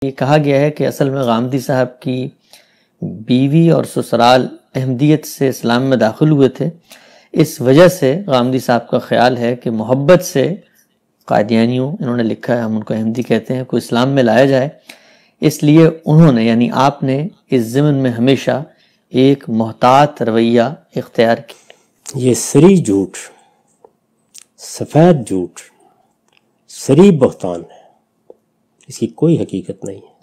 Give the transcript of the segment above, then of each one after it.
یہ کہا گیا ہے کہ اصل میں غامدی صاحب کی بیوی اور سسرال احمدیت سے اسلام میں داخل ہوئے تھے، اس وجہ سے غامدی صاحب کا خیال ہے کہ محبت سے قادیانیوں، انہوں نے لکھا ہے، ہم ان کو احمدی کہتے ہیں، کو اسلام میں لایا جائے، اس لیے انہوں نے یعنی آپ نے اس ضمن میں ہمیشہ ایک محتاط رویہ اختیار کیا۔ یہ سری جھوٹ، سفید جھوٹ، سری بہتان ہے، اس کی کوئی حقیقت نہیں ہے۔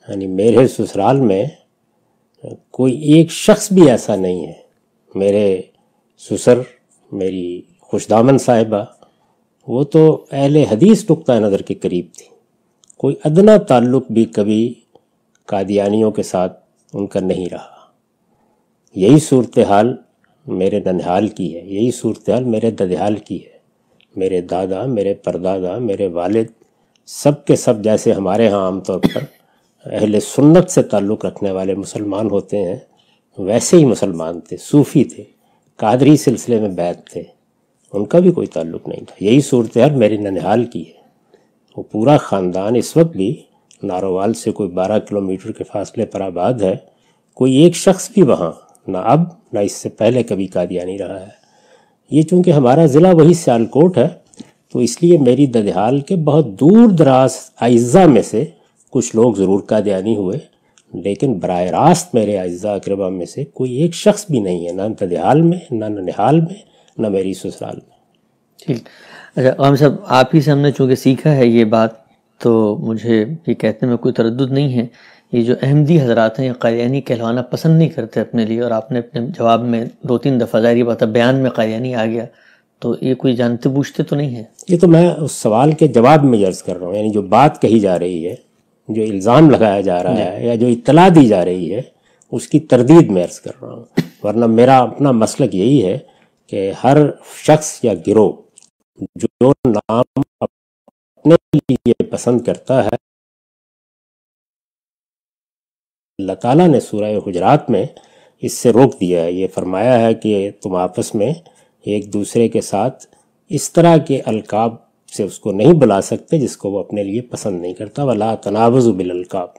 یعنی میرے سسرال میں کوئی ایک شخص بھی ایسا نہیں ہے، میرے سسر، میری خوش دامن صاحبہ، وہ تو اہل حدیث نقطہ نظر کے قریب تھی، کوئی ادنا تعلق بھی کبھی قادیانیوں کے ساتھ ان کا نہیں رہا۔ یہی صورتحال میرے ننہال کی ہے، یہی صورتحال میرے ددھیال کی ہے۔ میرے دادا، میرے پردادا، میرے والد، سب کے سب جیسے ہمارے ہاں عام طور پر اہل سنت سے تعلق رکھنے والے مسلمان ہوتے ہیں، ویسے ہی مسلمان تھے، صوفی تھے، قادری سلسلے میں بیعت تھے، ان کا بھی کوئی تعلق نہیں تھا۔ یہی صورتحال میری ننہال کی ہے۔ وہ پورا خاندان اس وقت بھی نارووال سے کوئی 12 کلومیٹر کے فاصلے پر آباد ہے، کوئی ایک شخص بھی وہاں نہ اب نہ اس سے پہلے کبھی قادیانی رہا ہے۔ یہ چونکہ ہمارا ضلع وہی سیالکوٹ ہے، تو اس لیے میری ددھیال کے بہت دور دراز اعزاء میں سے کچھ لوگ ضرور قادیانی ہوئے، لیکن براہ راست میرے اعزاء اقربا میں سے کوئی ایک شخص بھی نہیں ہے، نہ ددھیال میں، نہ ننہال میں، نہ میری سسرال میں۔ ٹھیک، اچھا غام صاحب، آپ ہی سے ہم نے چونکہ سیکھا ہے یہ بات، تو مجھے یہ کہنے میں کوئی تردد نہیں ہے، یہ جو احمدی حضرات ہیں یہ قادیانی کہلوانا پسند نہیں کرتے اپنے لیے، اور آپ نے اپنے جواب میں 2-3 دفعہ ظاہری بات ہے بیان میں قادیانی آ گیا، تو یہ کوئی جانتے بوجھتے تو نہیں ہے؟ یہ تو میں اس سوال کے جواب میں عرض کر رہا ہوں، یعنی جو بات کہی جا رہی ہے، جو الزام لگایا جا رہا ہے یا جو اطلاع دی جا رہی ہے، اس کی تردید میں عرض کر رہا ہوں۔ ورنہ میرا اپنا مسلک یہی ہے کہ ہر شخص یا گروہ جو نام اپنے لیے پسند کرتا ہے، اللہ تعالیٰ نے سورہ حجرات میں اس سے روک دیا ہے، یہ فرمایا ہے کہ تم آپس میں ایک دوسرے کے ساتھ اس طرح کے القاب سے اس کو نہیں بلا سکتے جس کو وہ اپنے لیے پسند نہیں کرتا، وَلَا تَنَابَزُوا بِالْأَلْقَابِ۔